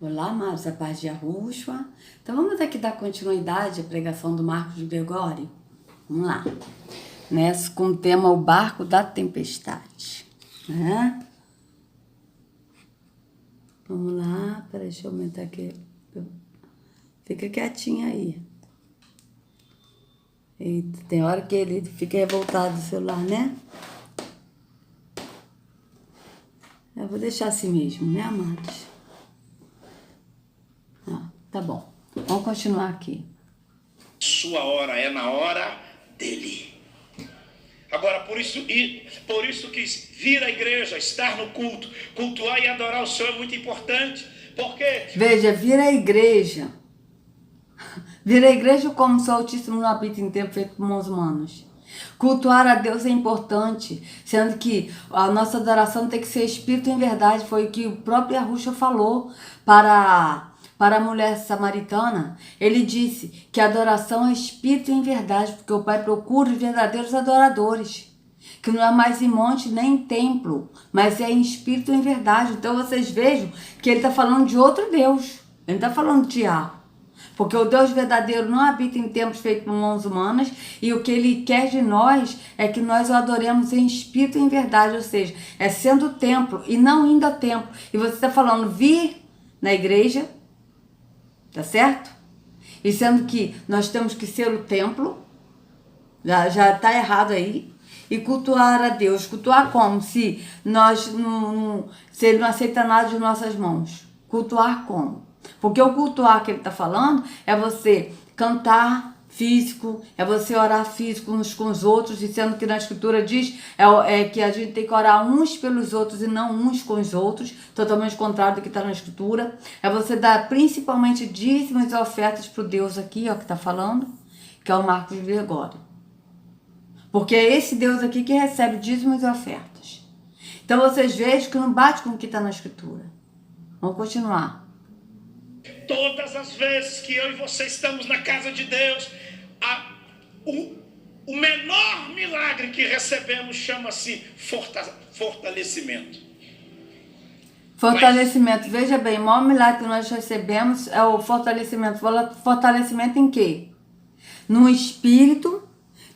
Olá, amados, a paz de Yahushua. Então vamos aqui dar continuidade à pregação do Marcos de Gregório. Vamos lá. Com o tema O Barco da Tempestade. Né? Vamos lá, peraí, deixa eu aumentar aqui. Fica quietinho aí. Eita, tem hora que ele fica revoltado do celular, né? Eu vou deixar assim mesmo, né, amados? Tá bom. Vamos continuar aqui. Sua hora é na hora dele. Agora, por isso que vir à igreja, estar no culto, cultuar e adorar o Senhor é muito importante. Porque Veja, vir à igreja. Vir à igreja como se o Altíssimo não habita em tempo feito por mãos humanas. Cultuar a Deus é importante, sendo que a nossa adoração tem que ser espírito em verdade. Foi o que o próprio Yahushua falou para a mulher samaritana. Ele disse que a adoração é espírito em verdade, porque o Pai procura os verdadeiros adoradores, que não é mais em monte nem em templo, mas é em espírito em verdade. Então vocês vejam que ele está falando de outro Deus, ele não está falando de Yahweh. Porque o Deus verdadeiro não habita em templos feitos por mãos humanas, e o que ele quer de nós é que nós o adoremos em espírito e em verdade, ou seja, é sendo templo e não indo a templo. E você está falando vir na igreja, tá certo? E sendo que nós temos que ser o templo, já está errado aí. E cultuar a Deus. Cultuar como? Se ele não aceita nada de nossas mãos. Cultuar como? Porque o cultuar que ele está falando é você cantar físico, é você orar físico uns com os outros, e sendo que na escritura diz que a gente tem que orar uns pelos outros e não uns com os outros, totalmente contrário do que está na escritura. É você dar principalmente dízimos e ofertas para o Deus aqui, ó, que está falando, que é o Marcos de Gregório. Porque é esse Deus aqui que recebe dízimos e ofertas. Então vocês vejam que não bate com o que está na escritura. Vamos continuar. todas as vezes que eu e você estamos na casa de Deus, o menor milagre que recebemos chama-se fortalecimento. Fortalecimento. Veja bem, o maior milagre que nós recebemos é o fortalecimento. Fortalecimento em quê? No espírito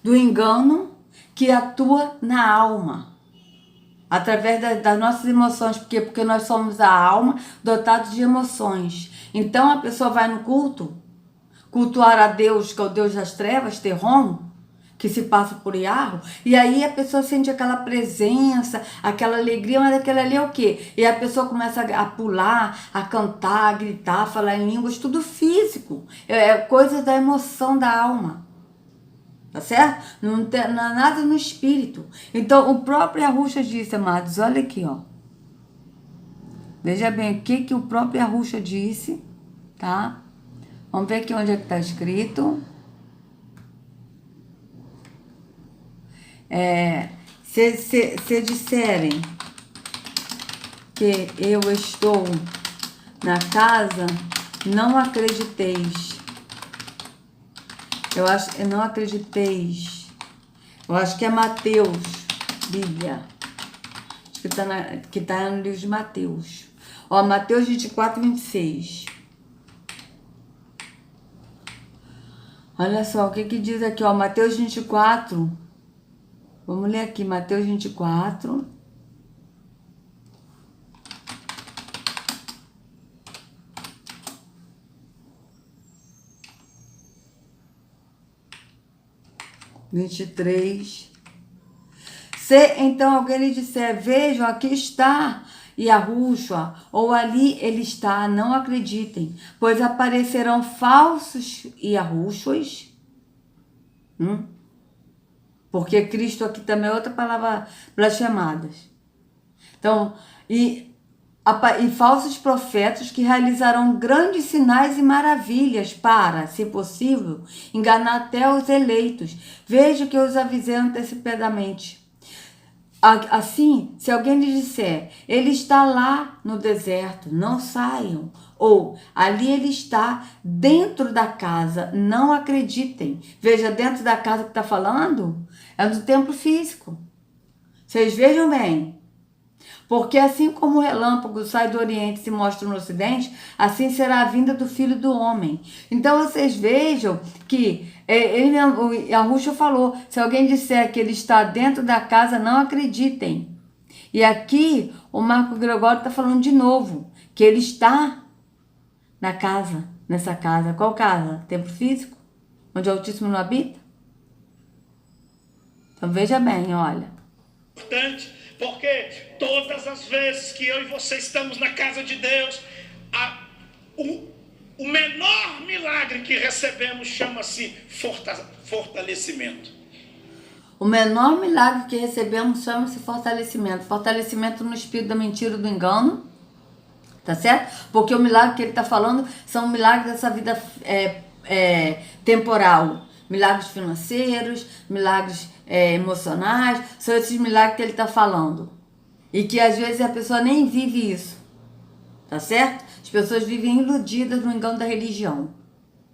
do engano que atua na alma. Através das nossas emoções. Porque nós somos a alma dotados de emoções. Então a pessoa vai no culto, cultuar a Deus, que é o Deus das trevas, Terrom, que se passa por Yahweh, e aí a pessoa sente aquela presença, aquela alegria, mas aquela ali é o quê? E a pessoa começa a pular, a cantar, a gritar, a falar em línguas, tudo físico, é coisa da emoção da alma. Tá certo? Não tem nada no espírito. Então, o próprio Yahushua disse, amados, olha aqui, ó. Veja bem o que o próprio Yahushua disse, tá? Vamos ver aqui onde é que tá escrito. Se disserem que eu estou na casa, não acrediteis. Não acrediteis. Eu acho que é Mateus, Bíblia. Acho que tá no livro de Mateus. Ó, Mateus 24, 26. Olha só, o que diz aqui, ó, Mateus 24. Vamos ler aqui, Mateus 24. Se então alguém lhe disser, vejam, aqui está Yahushua, ou ali ele está, não acreditem, pois aparecerão falsos Yahushuas. Porque Cristo aqui também é outra palavra blasfemadas. Então, e falsos profetas que realizarão grandes sinais e maravilhas para, se possível, enganar até os eleitos. Veja que eu os avisei antecipadamente. Assim, se alguém lhe disser, ele está lá no deserto, não saiam. Ou, ali ele está dentro da casa, não acreditem. Veja, dentro da casa que está falando, é do templo físico. Vocês vejam bem. Porque assim como o relâmpago sai do Oriente e se mostra no Ocidente, assim será a vinda do Filho do Homem. Então vocês vejam que a Rússia falou, se alguém disser que ele está dentro da casa, não acreditem. E aqui o Marco Gregório está falando de novo, que ele está na casa, nessa casa. Qual casa? Templo físico? Onde o Altíssimo não habita? Então veja bem, olha. Importante, porque todas as vezes que eu e você estamos na casa de Deus, o menor milagre que recebemos chama-se fortalecimento. O menor milagre que recebemos chama-se fortalecimento. Fortalecimento no espírito da mentira e do engano. Tá certo? Porque o milagre que ele está falando são milagres dessa vida temporal. Milagres financeiros, milagres emocionais. São esses milagres que ele está falando. E que às vezes a pessoa nem vive isso. Tá certo? As pessoas vivem iludidas no engano da religião.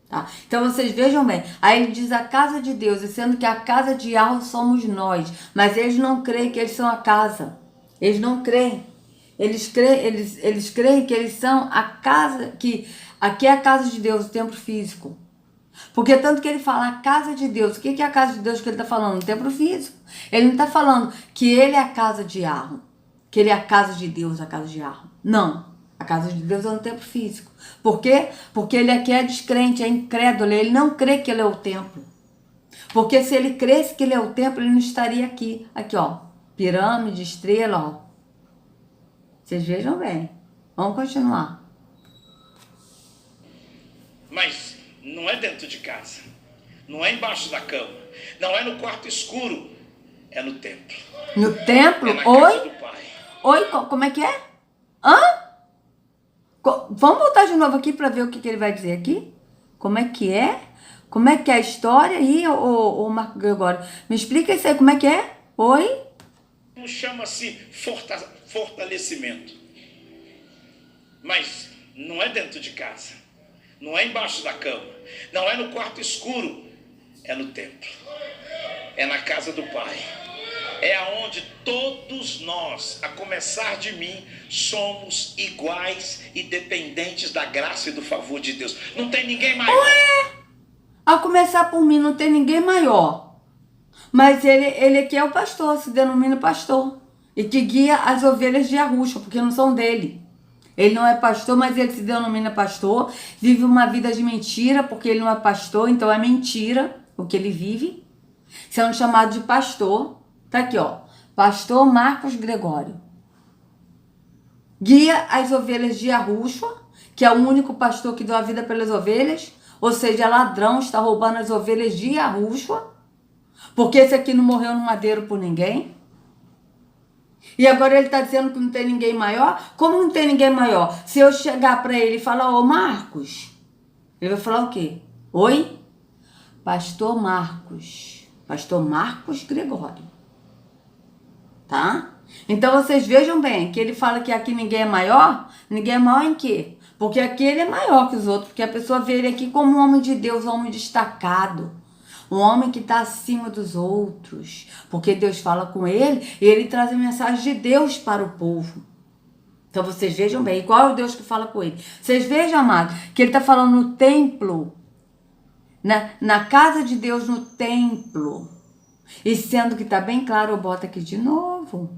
Tá? Então vocês vejam bem, aí ele diz a casa de Deus, e sendo que a casa de Yahweh somos nós, mas eles não creem que eles são a casa, eles não creem, eles creem que eles são a casa, que aqui é a casa de Deus, o templo físico, porque tanto que ele fala a casa de Deus, o que é a casa de Deus que ele está falando? O templo físico, ele não está falando que ele é a casa de Yahweh, que ele é a casa de Deus, a casa de Yahweh, não. A casa de Deus é um templo físico. Por quê? Porque ele aqui é descrente, é incrédulo. Ele não crê que ele é o templo. Porque se ele cresce que ele é o templo, ele não estaria aqui. Aqui, ó. Pirâmide, estrela, ó. Vocês vejam bem. Vamos continuar. Mas não é dentro de casa. Não é embaixo da cama. Não é no quarto escuro. É no templo. No templo? É na casa do Pai. Oi? Como é que é? Hã? Vamos voltar de novo aqui para ver o que ele vai dizer aqui? Como é que é? Como é que é a história aí, o Marco Gregório? Me explica isso aí, como é que é? Oi? Chama-se fortalecimento. Mas não é dentro de casa. Não é embaixo da cama. Não é no quarto escuro. É no templo. É na casa do Pai. É aonde todos nós, a começar de mim, somos iguais e dependentes da graça e do favor de Deus. Não tem ninguém maior. Ué? A começar por mim, não tem ninguém maior. Mas ele aqui é o pastor, se denomina pastor. E que guia as ovelhas de Arruxa, porque não são dele. Ele não é pastor, mas ele se denomina pastor. Vive uma vida de mentira, porque ele não é pastor, então é mentira o que ele vive. Sendo chamado de pastor. Tá aqui, ó. Pastor Marcos Gregório. Guia as ovelhas de Arruxa, que é o único pastor que deu a vida pelas ovelhas. Ou seja, é ladrão, está roubando as ovelhas de Arruxa. Porque esse aqui não morreu no madeiro por ninguém. E agora ele está dizendo que não tem ninguém maior? Como não tem ninguém maior? Se eu chegar para ele e falar, ô Marcos, ele vai falar o quê? Oi? Pastor Marcos. Pastor Marcos Gregório. Tá? Então vocês vejam bem que ele fala que aqui ninguém é maior. Ninguém é maior em quê? Porque aqui ele é maior que os outros. Porque a pessoa vê ele aqui como um homem de Deus, um homem destacado. Um homem que está acima dos outros. Porque Deus fala com ele e ele traz a mensagem de Deus para o povo. Então vocês vejam bem. E qual é o Deus que fala com ele? Vocês vejam, amado, que ele está falando no templo. Na casa de Deus, no templo. E sendo que está bem claro, eu boto aqui de novo.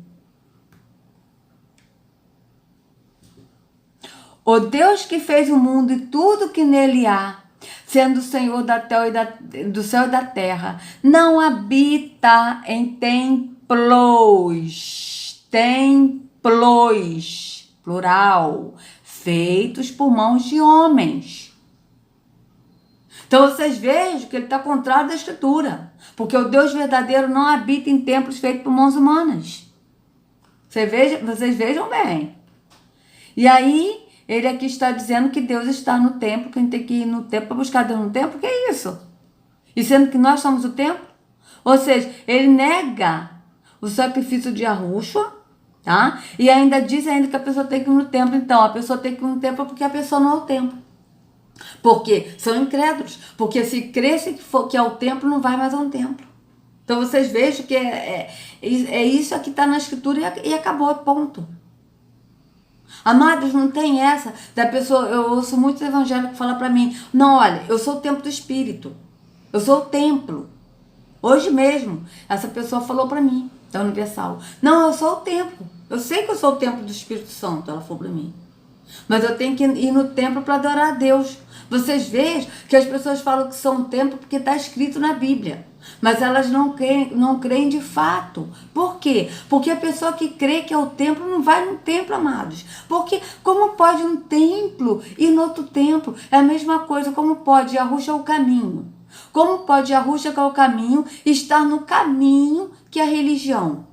O Deus que fez o mundo e tudo que nele há, sendo o Senhor do céu e da terra, não habita em templos, plural, feitos por mãos de homens. Então vocês vejam que ele está contrário da Escritura. Porque o Deus verdadeiro não habita em templos feitos por mãos humanas. Vocês vejam bem. E aí, ele aqui está dizendo que Deus está no templo, que a gente tem que ir no templo para buscar Deus no templo. Que é isso? E sendo que nós somos o templo? Ou seja, ele nega o sacrifício de Arruxa, tá? E ainda diz que a pessoa tem que ir no templo. Então, a pessoa tem que ir no templo porque a pessoa não é o templo. Porque são incrédulos. Porque se cresce que é o templo, não vai mais a um templo. Então vocês vejam que é isso que está na Escritura e acabou, ponto. Amados, não tem essa da pessoa. Eu ouço muitos evangélicos falar para mim: não, olha, eu sou o templo do Espírito, eu sou o templo. Hoje mesmo, essa pessoa falou para mim, da Universal: não, eu sou o templo, eu sei que eu sou o templo do Espírito Santo. Ela falou para mim, mas eu tenho que ir no templo para adorar a Deus. Vocês veem que as pessoas falam que são um templo porque está escrito na Bíblia, mas elas não creem de fato. Por quê? Porque a pessoa que crê que é o templo não vai no templo, amados. Porque como pode um templo ir no outro templo? É a mesma coisa. Como pode Arusha é o caminho? Como pode Arusha, que é o caminho, estar no caminho que é a religião?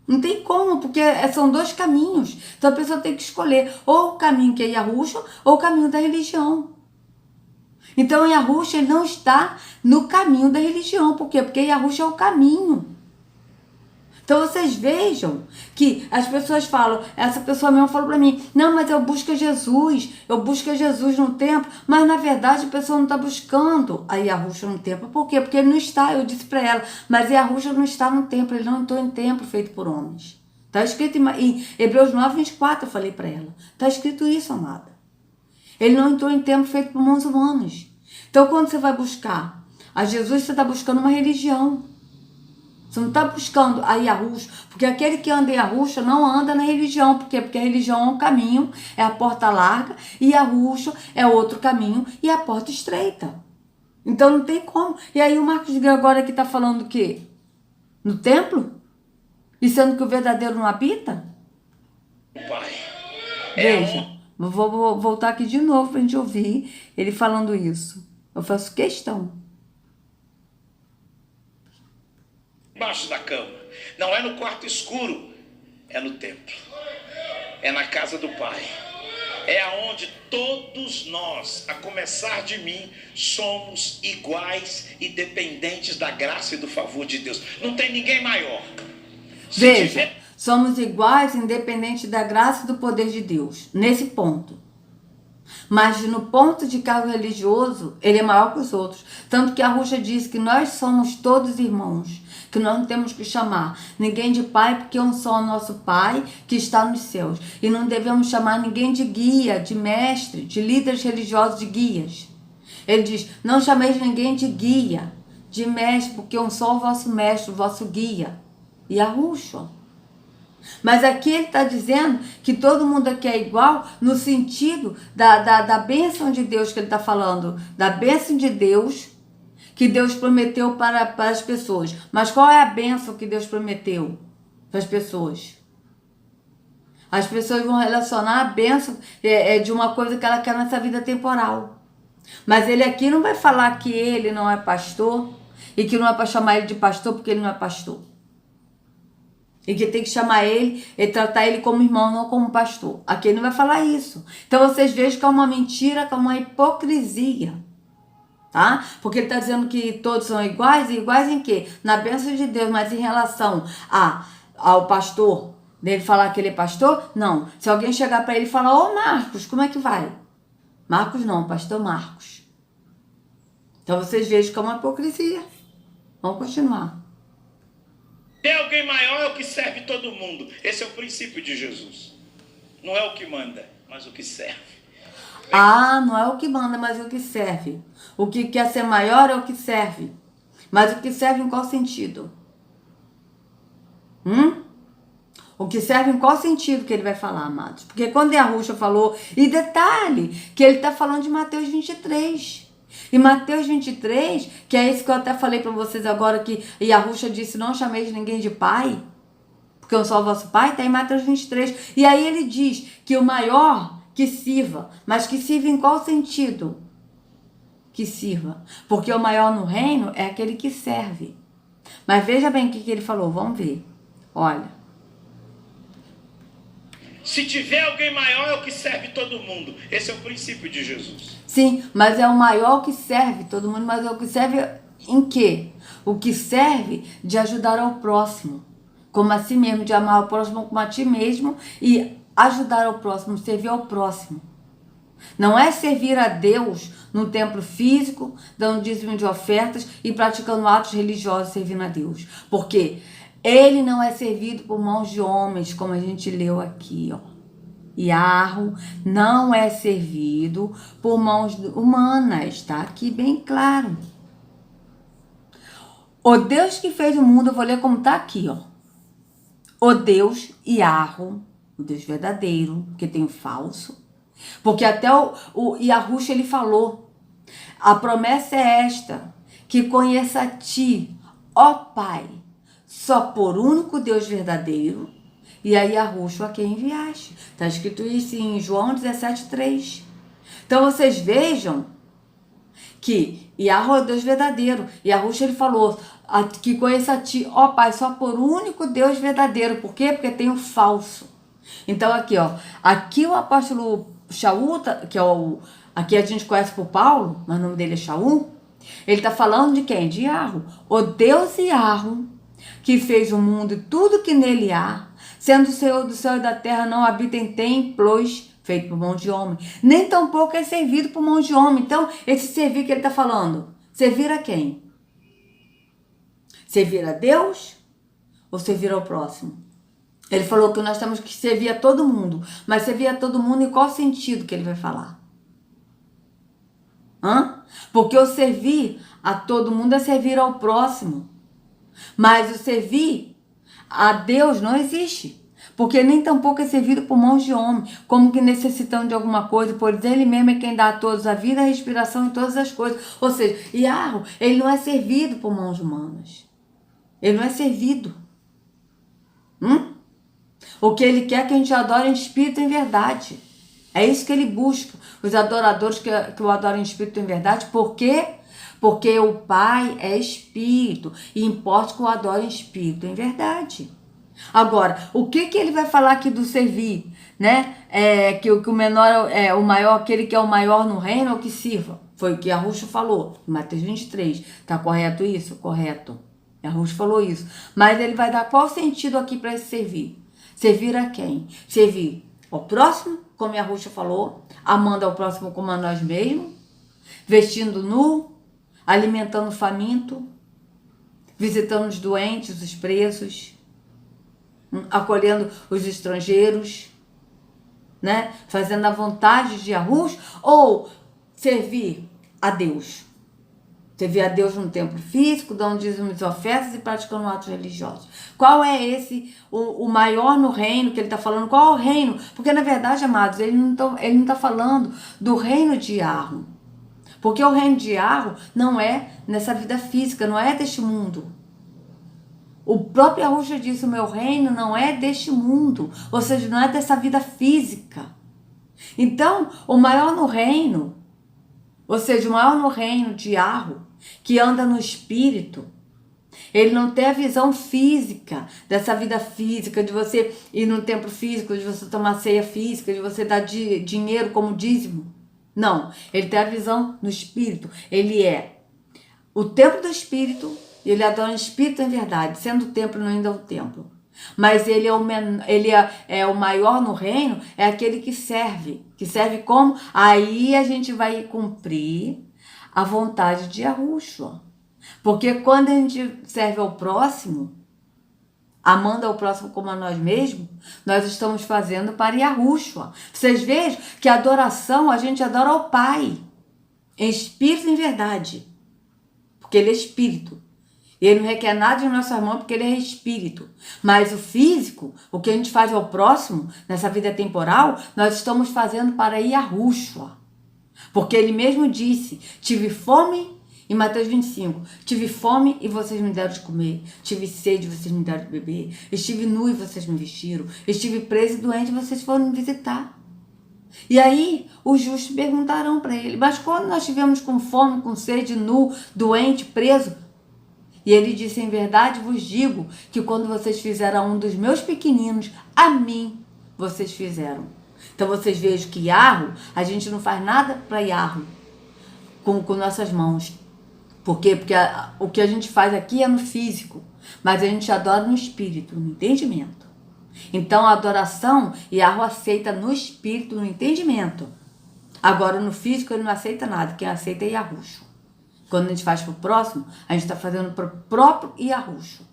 Não tem como, porque são dois caminhos. Então a pessoa tem que escolher ou o caminho que é Yahushua ou o caminho da religião. Então Yahushua ele não está no caminho da religião. Por quê? Porque Yahushua é o caminho. Então vocês vejam que as pessoas falam, essa pessoa mesmo falou para mim: não, mas eu busco Jesus no templo, mas na verdade a pessoa não está buscando a Yahushua no templo. Por quê? Porque ele não está. Eu disse para ela: mas Yahushua não está no templo, ele não entrou em templo feito por homens. Está escrito em Hebreus 9:24, eu falei para ela. Está escrito isso, amada. Ele não entrou em templo feito por mãos humanas. Então quando você vai buscar a Jesus, você está buscando uma religião. Você não está buscando a Yahushua, porque aquele que anda em Yahushua não anda na religião. Por quê? Porque a religião é um caminho, é a porta larga, e Yahushua é outro caminho e a porta estreita. Então não tem como. E aí o Marcos Gregório aqui está falando o quê? No templo? E sendo que o verdadeiro não habita? Pai. Veja, vou voltar aqui de novo para a gente ouvir ele falando isso. Eu faço questão. Embaixo da cama. Não é no quarto escuro, é no templo. É na casa do Pai. É aonde todos nós, a começar de mim, somos iguais e dependentes da graça e do favor de Deus. Não tem ninguém maior. Veja, somos iguais, independente da graça e do poder de Deus, nesse ponto. Mas no ponto de cargo religioso, ele é maior que os outros. Tanto que a Arusha diz que nós somos todos irmãos, que nós não temos que chamar ninguém de pai, porque um só é o nosso Pai que está nos céus. E não devemos chamar ninguém de guia, de mestre, de líderes religiosos, de guias. Ele diz: não chameis ninguém de guia, de mestre, porque um só é o vosso mestre, o vosso guia. E Arusha. Mas aqui ele está dizendo que todo mundo aqui é igual no sentido da bênção de Deus que ele está falando. Da bênção de Deus que Deus prometeu para as pessoas. Mas qual é a bênção que Deus prometeu para as pessoas? As pessoas vão relacionar a bênção de uma coisa que ela quer nessa vida temporal. Mas ele aqui não vai falar que ele não é pastor e que não é para chamar ele de pastor porque ele não é pastor. E que tem que chamar ele e tratar ele como irmão, não como pastor. Aqui ele não vai falar isso. Então vocês vejam que é uma mentira, que é uma hipocrisia. Tá? Porque ele está dizendo que todos são iguais. E iguais em quê? Na bênção de Deus. Mas em relação ao pastor, dele falar que ele é pastor, não. Se alguém chegar para ele e falar: ô Marcos, como é que vai? Marcos não, pastor Marcos. Então vocês vejam que é uma hipocrisia. Vamos continuar. Tem alguém maior é o que serve todo mundo. Esse é o princípio de Jesus. Não é o que manda, mas o que serve. Não é o que manda, mas o que serve. O que quer ser maior é o que serve. Mas o que serve em qual sentido? O que serve em qual sentido que ele vai falar, amados? Porque quando a Arusha falou, e detalhe, que ele está falando de Mateus 23. E Mateus 23, que é esse que eu até falei para vocês agora, que Arusha disse: não chameis ninguém de pai, porque eu sou o vosso pai, está em Mateus 23. E aí ele diz que o maior que sirva, mas que sirva em qual sentido? Que sirva. Porque o maior no reino é aquele que serve. Mas veja bem o que ele falou, vamos ver. Olha. Se tiver alguém maior, é o que serve todo mundo. Esse é o princípio de Jesus. Sim, mas é o maior que serve todo mundo, mas é o que serve em quê? O que serve de ajudar ao próximo, como a si mesmo, de amar o próximo como a ti mesmo e ajudar ao próximo, servir ao próximo. Não é servir a Deus no templo físico, dando dízimo de ofertas e praticando atos religiosos servindo a Deus. Porque ele não é servido por mãos de homens, como a gente leu aqui, ó. Yarro não é servido por mãos humanas, tá aqui bem claro. O Deus que fez o mundo, eu vou ler como tá aqui, ó. O Deus Yarro, o Deus verdadeiro, porque tem o falso. Porque até o Yahushua ele falou, a promessa é esta, que conheça a ti, ó Pai, só por único Deus verdadeiro, e a Yahushua a quem enviaste. Está escrito isso em João 17:3. Então vocês vejam que Yahweh é o Deus verdadeiro. Yahushua ele falou que conheça a ti, ó Pai, só por único Deus verdadeiro. Por quê? Porque tem o falso. Então aqui, ó, aqui o apóstolo Shaul, que é aqui a gente conhece por Paulo, mas o nome dele é Shaul, ele está falando de quem? De Yahweh, o Deus Yahweh, que fez o mundo e tudo que nele há, sendo o Senhor do céu e da terra, não habita em templos feito por mão de homem, nem tampouco é servido por mão de homem. Então, esse servir que ele está falando, servir a quem? Servir a Deus ou servir ao próximo? Ele falou que nós temos que servir a todo mundo, mas servir a todo mundo em qual sentido que ele vai falar? Porque o servir a todo mundo é servir ao próximo, mas o servir a Deus não existe. Porque nem tampouco é servido por mãos de homem, como que necessitando de alguma coisa, pois ele mesmo é quem dá a todos a vida, a respiração e todas as coisas. Ou seja, Yahweh, ele não é servido por mãos humanas. Ele não é servido. O que ele quer é que a gente adore em espírito e em verdade. É isso que ele busca, os adoradores que o adorem em espírito e em verdade. Por quê? Porque o Pai é espírito e importa que o adore em espírito e em verdade. Agora, o que ele vai falar aqui do servir, né? Que o menor é o maior, aquele que é o maior no reino é o que sirva. Foi o que Yahushua falou, em Mateus 23. Tá correto isso? Correto. Yahushua falou isso. Mas ele vai dar qual sentido aqui para esse servir? Servir a quem? Servir ao próximo, como Yahushua falou, amando ao próximo como a nós mesmos, vestindo nu, alimentando o faminto, visitando os doentes, os presos, acolhendo os estrangeiros, né? Fazendo a vontade de Yahushua, ou servir a Deus. Servir a Deus num templo físico, dando dízimos e ofertas e praticando atos religiosos. Qual é o maior no reino que ele está falando? Qual é o reino? Porque, na verdade, amados, ele não está falando do reino de Yahweh. Porque o reino de Yahweh não é nessa vida física, não é deste mundo. O próprio Yahushua disse, o meu reino não é deste mundo, ou seja, não é dessa vida física. Então, o maior no reino, ou seja, o maior no reino de Yahweh, que anda no espírito, ele não tem a visão física, dessa vida física, de você ir no templo físico, de você tomar ceia física, de você dar dinheiro como dízimo. Não, ele tem a visão no espírito. Ele é o templo do espírito, ele adora o espírito em verdade, sendo o templo não ainda o templo. Mas ele é o maior no reino, é aquele que serve. Que serve como? Aí a gente vai cumprir a vontade de Yahushua. Porque quando a gente serve ao próximo, amando ao próximo como a nós mesmos, nós estamos fazendo para Yahushua. Vocês vejam que a adoração, a gente adora ao Pai, em espírito e em verdade. Porque ele é espírito. Ele não requer nada de nossas mãos porque ele é espírito. Mas o físico, o que a gente faz ao próximo, nessa vida temporal, nós estamos fazendo para Yahushua. Porque ele mesmo disse, tive fome, em Mateus 25, tive fome e vocês me deram de comer, tive sede e vocês me deram de beber, estive nu e vocês me vestiram, estive preso e doente e vocês foram me visitar. E aí os justos perguntarão para ele, mas quando nós estivemos com fome, com sede, nu, doente, preso? E ele disse, em verdade vos digo que quando vocês fizeram a um dos meus pequeninos, a mim vocês fizeram. Então vocês vejam que Yahweh, a gente não faz nada para Yahweh com nossas mãos. Por quê? Porque o que a gente faz aqui é no físico, mas a gente adora no espírito, no entendimento. Então a adoração, Yahweh aceita no espírito, no entendimento. Agora no físico ele não aceita nada, quem aceita é Yahushua. Quando a gente faz para o próximo, a gente está fazendo para o próprio Yahushua.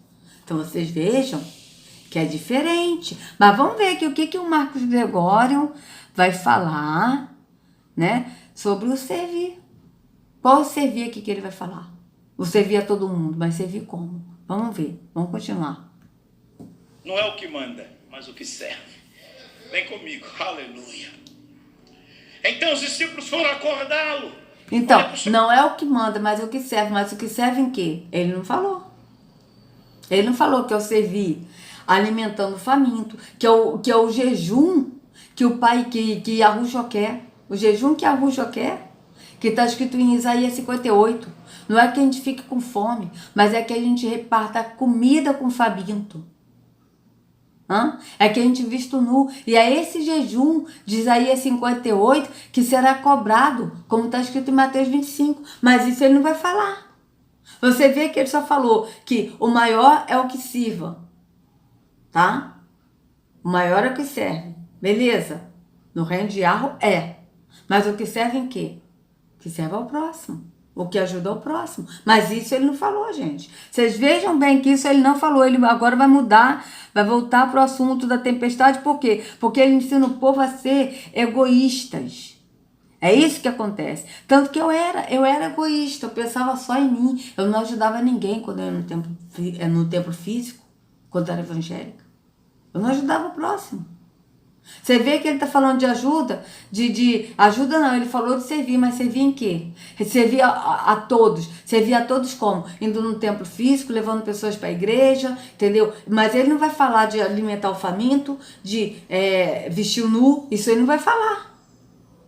Então vocês vejam que é diferente. Mas vamos ver aqui o que o Marcos Gregório vai falar, né, sobre o servir. Qual o servir aqui que ele vai falar? O servir a todo mundo, mas servir como? Vamos ver, vamos continuar. Não é o que manda, mas o que serve. Vem comigo, aleluia. Então os discípulos foram acordá-lo. Então, não é o que manda, mas o que serve. Mas o que serve em quê? Ele não falou. Ele não falou que é o servir alimentando o faminto, que é o jejum que o pai, que Yahushua quer. O jejum que Yahushua quer. Que está escrito em Isaías 58. Não é que a gente fique com fome, mas é que a gente reparta comida com faminto. É que a gente visto nu. E é esse jejum de Isaías 58 que será cobrado, como está escrito em Mateus 25. Mas isso ele não vai falar. Você vê que ele só falou que o maior é o que sirva. Tá? O maior é o que serve. Beleza. No reino de Yahweh é. Mas o que serve em quê? Que serve ao próximo, o que ajuda ao próximo. Mas isso ele não falou, gente. Vocês vejam bem que isso ele não falou. Ele agora vai mudar, vai voltar para o assunto da tempestade. Por quê? Porque ele ensina o povo a ser egoístas. É isso que acontece. Tanto que eu era egoísta, eu pensava só em mim. Eu não ajudava ninguém quando eu ia no templo físico, quando eu era evangélica. Eu não ajudava o próximo. Você vê que ele está falando de ajuda, de ajuda não, ele falou de servir, mas servir em quê? Servir a todos. Servir a todos como? Indo no templo físico, levando pessoas para a igreja, entendeu? Mas ele não vai falar de alimentar o faminto, de vestir o nu, isso ele não vai falar.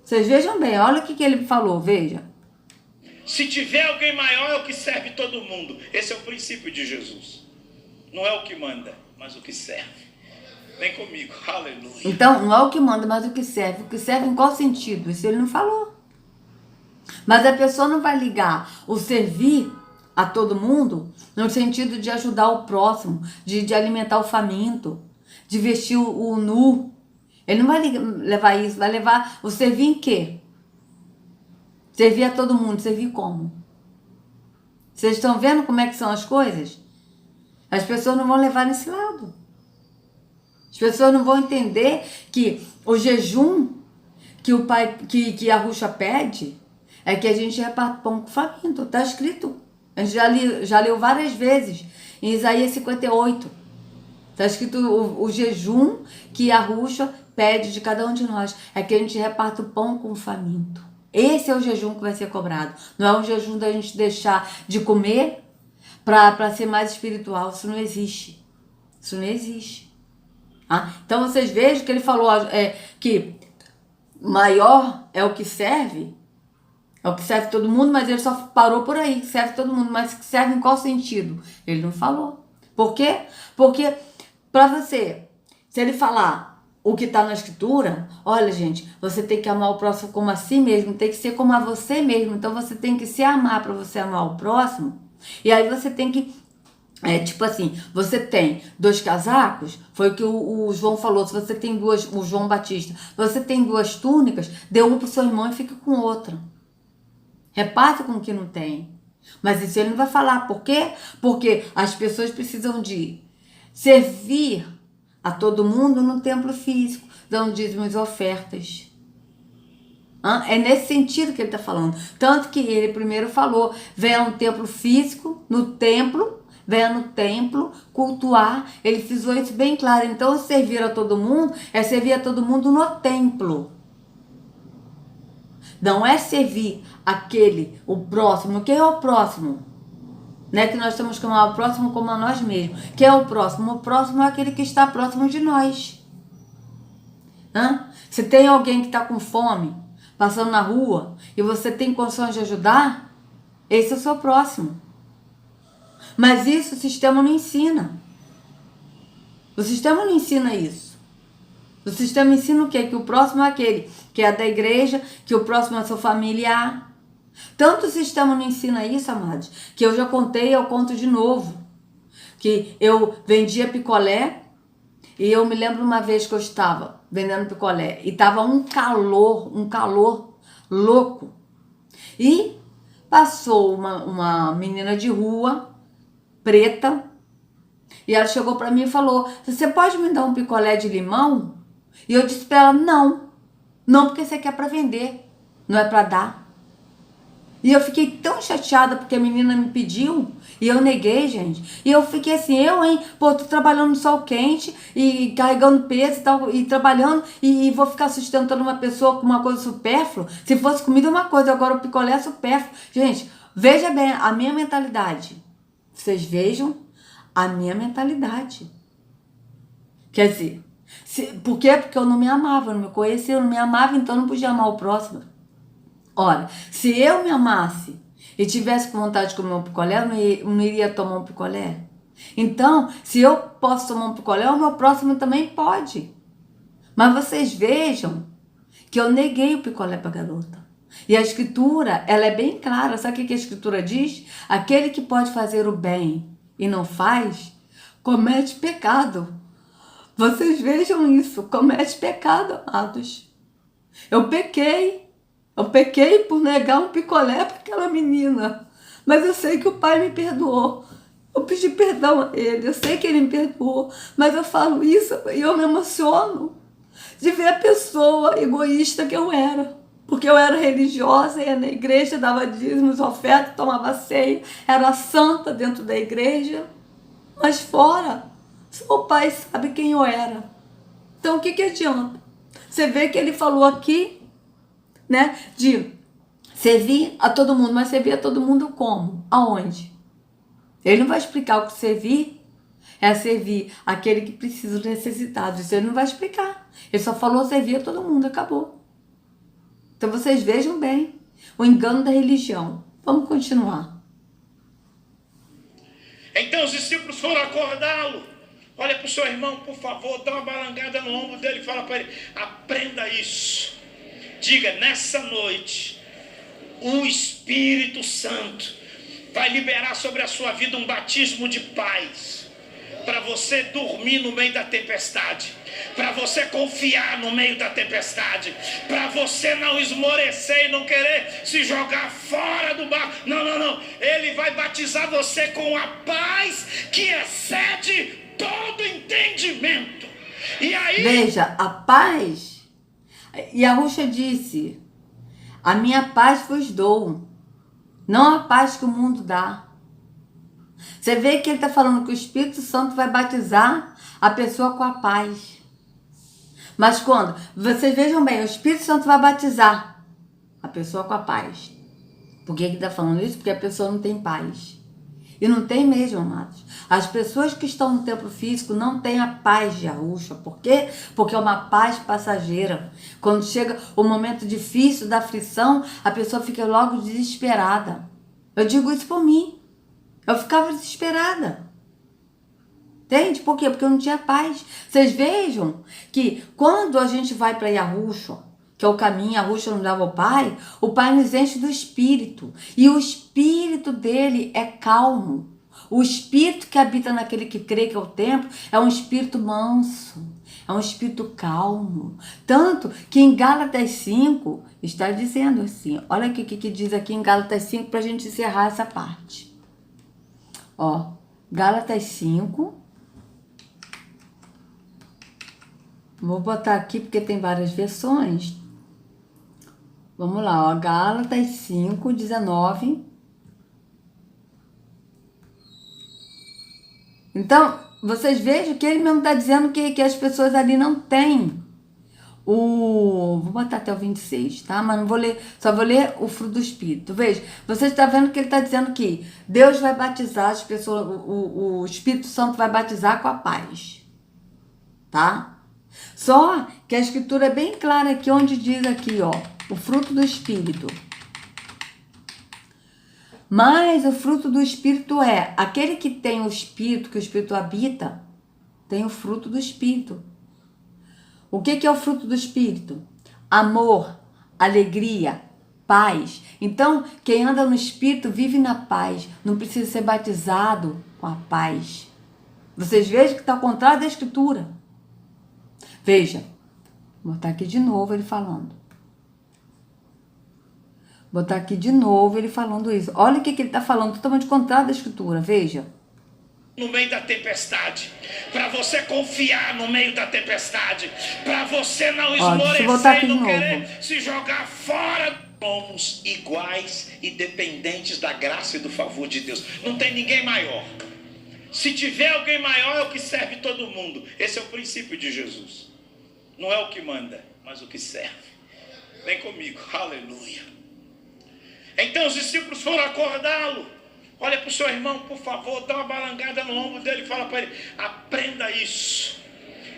Vocês vejam bem, olha o que ele falou, veja. Se tiver alguém maior é o que serve todo mundo. Esse é o princípio de Jesus. Não é o que manda, mas o que serve. Vem comigo, aleluia. Então, não é o que manda, mas o que serve. O que serve em qual sentido? Isso ele não falou. Mas a pessoa não vai ligar o servir a todo mundo no sentido de ajudar o próximo, de alimentar o faminto, de vestir o nu. Ele não vai levar isso, vai levar o servir em quê? Servir a todo mundo, servir como? Vocês estão vendo como é que são as coisas? As pessoas não vão levar nesse lado. As pessoas não vão entender que o jejum que o pai, que a Yahushua pede, é que a gente reparta pão com faminto. Está escrito. A gente já leu várias vezes em Isaías 58. Está escrito o jejum que Yahushua pede de cada um de nós. É que a gente reparta o pão com faminto. Esse é o jejum que vai ser cobrado. Não é um jejum da gente deixar de comer para ser mais espiritual. Isso não existe. Isso não existe. Então vocês vejam que ele falou que maior é o que serve. É o que serve todo mundo, mas ele só parou por aí. Serve todo mundo, mas serve em qual sentido? Ele não falou. Por quê? Porque para você, se ele falar o que está na escritura, olha gente, você tem que amar o próximo como a si mesmo, tem que ser como a você mesmo. Então você tem que se amar para você amar o próximo. E aí você tem que tipo assim, você tem 2 casacos, foi o que o João falou, se você tem o João Batista, você tem 2 túnicas, dê uma pro seu irmão e fica com outra. Reparta com o que não tem. Mas isso ele não vai falar. Por quê? Porque as pessoas precisam de servir a todo mundo no templo físico, dando dízimos e ofertas. É nesse sentido que ele está falando. Tanto que ele primeiro falou, venha no templo físico, no templo, venha no templo, cultuar. Ele frisou isso bem claro. Então, servir a todo mundo é servir a todo mundo no templo. Não é servir o próximo. Quem é o próximo? Não é que nós temos que amar o próximo como a nós mesmos. Quem é o próximo? O próximo é aquele que está próximo de nós. Se tem alguém que está com fome, passando na rua, e você tem condições de ajudar, esse é o seu próximo. Mas isso o sistema não ensina. O sistema não ensina isso. O sistema ensina o quê? Que o próximo é aquele que é da igreja, que o próximo é seu familiar. Tanto o sistema não ensina isso, amados, que eu já contei, eu conto de novo. Que eu vendia picolé, e eu me lembro uma vez que eu estava vendendo picolé, e estava um calor louco. E passou uma menina de rua, preta, E ela chegou para mim e falou, você pode me dar um picolé de limão? E eu disse para ela, não. Não, porque você quer para vender, não é para dar. E eu fiquei tão chateada porque a menina me pediu e eu neguei, gente. E eu fiquei assim, pô, tô trabalhando no sol quente e carregando peso e tal, e trabalhando e vou ficar sustentando uma pessoa com uma coisa supérflua. Se fosse comida é uma coisa, agora o picolé é supérfluo. Gente, veja bem a minha mentalidade. Vocês vejam a minha mentalidade. Quer dizer, por quê? Porque eu não me amava, eu não me conhecia, eu não me amava, então eu não podia amar o próximo. Ora, se eu me amasse e tivesse com vontade de comer um picolé, eu não iria tomar um picolé. Então, se eu posso tomar um picolé, o meu próximo também pode. Mas vocês vejam que eu neguei o picolé para a garota. E a escritura, ela é bem clara. Sabe o que a escritura diz? Aquele que pode fazer o bem e não faz, comete pecado. Vocês vejam isso, comete pecado, amados. Eu pequei por negar um picolé para aquela menina. Mas eu sei que o pai me perdoou. Eu pedi perdão a ele, eu sei que ele me perdoou. Mas eu falo isso e eu me emociono de ver a pessoa egoísta que eu era. Porque eu era religiosa, ia na igreja, dava dízimos, ofertas, tomava ceia, era santa dentro da igreja. Mas fora, só o pai sabe quem eu era. Então o que adianta? Você vê que ele falou aqui, né, de servir a todo mundo, mas servir a todo mundo como? Aonde? Ele não vai explicar o que servir é servir aquele que precisa, o necessitado. Isso ele não vai explicar. Ele só falou servir a todo mundo, acabou. Então vocês vejam bem o engano da religião. Vamos continuar. Então os discípulos foram acordá-lo. Olha para o seu irmão, por favor, dá uma balangada no ombro dele e fala para ele, aprenda isso. Diga, nessa noite, o Espírito Santo vai liberar sobre a sua vida um batismo de paz, para você dormir no meio da tempestade, para você confiar no meio da tempestade, para você não esmorecer e não querer se jogar fora do barco. Não. Ele vai batizar você com a paz que excede todo entendimento. E aí... Veja, a paz... E a Ruxa disse, a minha paz vos dou, não a paz que o mundo dá. Você vê que ele está falando que o Espírito Santo vai batizar a pessoa com a paz. Mas quando? Vocês vejam bem, o Espírito Santo vai batizar a pessoa com a paz. Por que ele está falando isso? Porque a pessoa não tem paz. E não tem mesmo, amados. As pessoas que estão no templo físico não têm a paz de Arusha. Por quê? Porque é uma paz passageira. Quando chega o momento difícil da aflição, a pessoa fica logo desesperada. Eu digo isso por mim. Eu ficava desesperada. Entende? Por quê? Porque eu não tinha paz. Vocês vejam que quando a gente vai para Arusha, que é o caminho, Arusha nos leva ao Pai, o Pai nos enche do Espírito. E o Espírito dele é calmo. O Espírito que habita naquele que crê que é o templo é um Espírito manso, é um Espírito calmo. Tanto que em Gálatas 5 está dizendo assim, olha o que diz aqui em Gálatas 5 para a gente encerrar essa parte. Ó, Gálatas 5. Vou botar aqui porque tem várias versões. Vamos lá, ó, Gálatas 5, 19. Então, vocês vejam que ele mesmo está dizendo que as pessoas ali não têm vou botar até o 26, tá? Mas não vou ler, só vou ler o fruto do Espírito. Veja, vocês estão vendo que ele está dizendo que Deus vai batizar as pessoas, o Espírito Santo vai batizar com a paz, tá? Só que a Escritura é bem clara aqui, onde diz aqui, ó, o fruto do Espírito. Mas o fruto do Espírito é aquele que tem o Espírito, que o Espírito habita, tem o fruto do Espírito. O que é o fruto do Espírito? Amor, alegria, paz. Então, quem anda no Espírito vive na paz. Não precisa ser batizado com a paz. Vocês vejam que está ao contrário da Escritura. Veja, vou botar aqui de novo ele falando. Botar aqui de novo ele falando isso. Olha o que ele está falando, totalmente contrário da Escritura, veja. no meio da tempestade, para você confiar no meio da tempestade, para você não esmorecer e não querer se jogar fora. Somos iguais e dependentes da graça e do favor de Deus. Não tem ninguém maior. Se tiver alguém maior, é o que serve todo mundo. Esse é o princípio de Jesus. Não é o que manda, mas o que serve. Vem comigo, aleluia. Então os discípulos foram acordá-lo. Olha para o seu irmão, por favor, dá uma balangada no ombro dele e fala para ele: aprenda isso.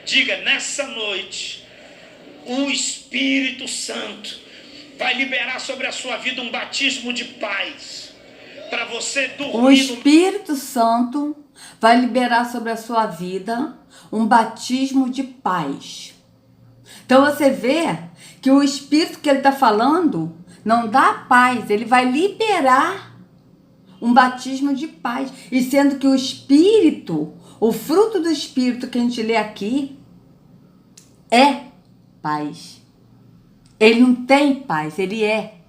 Diga: nessa noite, o Espírito Santo vai liberar sobre a sua vida um batismo de paz. Para você dormir. O Espírito Santo vai liberar sobre a sua vida um batismo de paz. Então você vê que o Espírito que ele está falando não dá paz, ele vai liberar um batismo de paz. E sendo que o Espírito, o fruto do Espírito que a gente lê aqui, é paz. Ele não tem paz, ele é.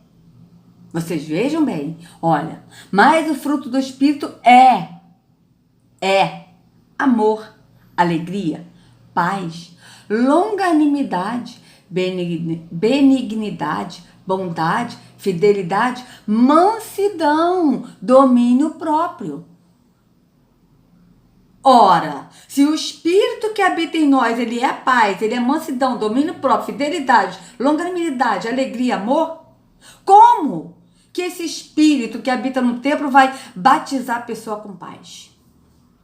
Vocês vejam bem, olha, mas o fruto do Espírito é amor, alegria, paz, longanimidade, benignidade, bondade, fidelidade, mansidão, domínio próprio. Ora, se o Espírito que habita em nós, ele é paz, ele é mansidão, domínio próprio, fidelidade, longanimidade, alegria, amor, como que esse Espírito que habita no templo vai batizar a pessoa com paz?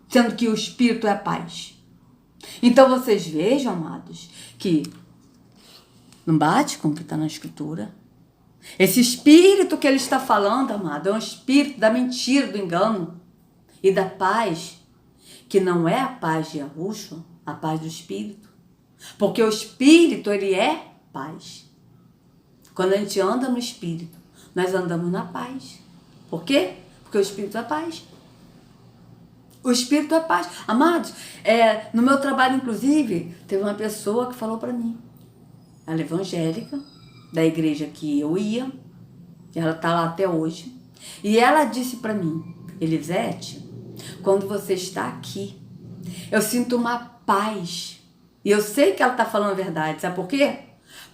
Sendo que o Espírito é paz. Então vocês vejam, amados, que não bate com o que está na Escritura. Esse Espírito que ele está falando, amado, é um Espírito da mentira, do engano e da paz, que não é a paz de Yahushua, a paz do Espírito. Porque o Espírito, ele é paz. Quando a gente anda no Espírito, nós andamos na paz. Por quê? Porque o Espírito é paz. O Espírito é paz. Amados, no meu trabalho, inclusive, teve uma pessoa que falou para mim. Ela é evangélica, da igreja que eu ia. Ela está lá até hoje. E ela disse para mim: Elisete, quando você está aqui, eu sinto uma paz. E eu sei que ela está falando a verdade. Sabe por quê?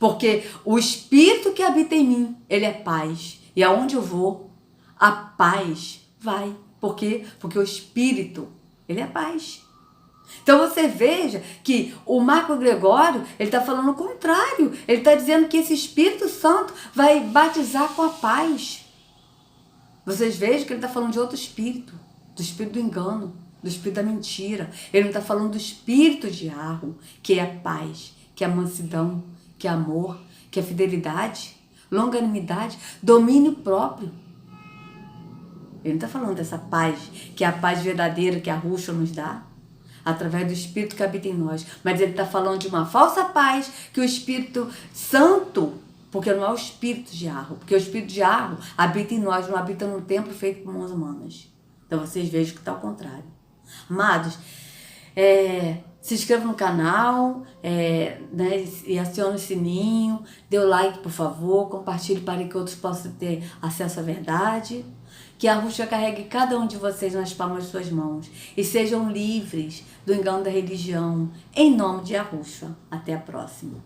Porque o Espírito que habita em mim, ele é paz. E aonde eu vou, a paz vai. Por quê? Porque o Espírito, ele é paz. Então você veja que o Marco Gregório, ele está falando o contrário. Ele está dizendo que esse Espírito Santo vai batizar com a paz. Vocês vejam que ele está falando de outro espírito. Do espírito do engano, do espírito da mentira. Ele não está falando do espírito de Arro, que é paz, que é mansidão, que é amor, que é fidelidade, longanimidade, domínio próprio. Ele não está falando dessa paz, que é a paz verdadeira que a Yahushua nos dá, através do Espírito que habita em nós. Mas ele está falando de uma falsa paz que o Espírito Santo, porque não é o Espírito de Arro, porque o Espírito de Arro habita em nós, não habita num templo feito por mãos humanas. Então vocês vejam que está ao contrário. Amados, se inscreva no canal, né, e acione o sininho, dê o like, por favor, compartilhe para que outros possam ter acesso à verdade. Que a Yahushua carregue cada um de vocês nas palmas de suas mãos e sejam livres do engano da religião, em nome de Yahushua. Até a próxima.